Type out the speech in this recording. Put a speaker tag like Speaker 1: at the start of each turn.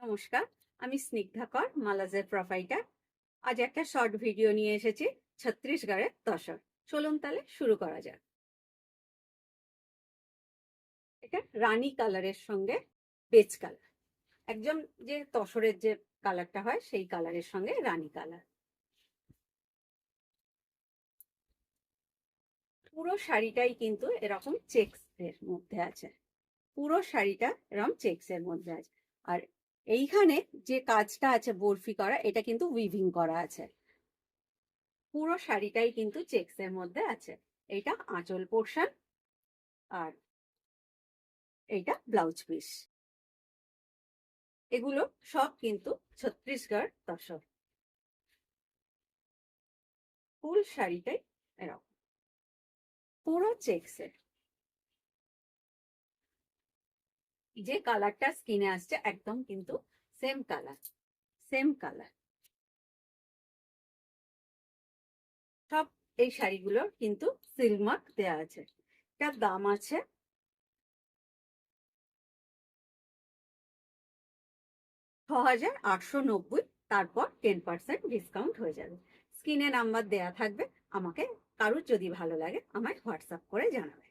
Speaker 1: নমস্কার, আমি স্নিগ্ধাকর মালাজের প্রোপাইটার। আজ একটা শর্ট ভিডিও নিয়ে এসেছি ছত্তিশগড়ের তসর। চলুন তাহলে শুরু করা যাক। এটা রানী কালারের সঙ্গে বেজ কালার, একদম যে তসরের যে কালারটা হয় সেই কালারের সঙ্গে রানী কালার। পুরো শাড়িটাই কিন্তু এরকম চেকস এর মধ্যে আছে, পুরো শাড়িটা এরকম চেকস এর মধ্যে আছে। আর এইখানে যে কাজটা আছে বরফি করা, এটা কিন্তু উইভিং করা আছে। পুরো শাড়িটাই কিন্তু চেকস এর মধ্যে আছে। এইটা আঁচল পোর্শন, আর এইটা ব্লাউজ পিস। এগুলো সব কিন্তু ছত্তিশগড় তসর। ফুল শাড়িটাই এরকম পুরো চেকস এর। যে কালারটা স্কিনে আসছে একদম কিন্তু সেম কালার, সেম কালার। সব এই শাড়িগুলোর কিন্তু সিল মার্ক দেওয়া আছে। এটার দাম আছে 6,890। তারপর 10% ডিসকাউন্ট হয়ে যাবে। স্ক্রিনে নাম্বার দেয়া থাকবে, আমাকে কারুর যদি ভালো লাগে আমায় হোয়াটসঅ্যাপ করে জানাবে।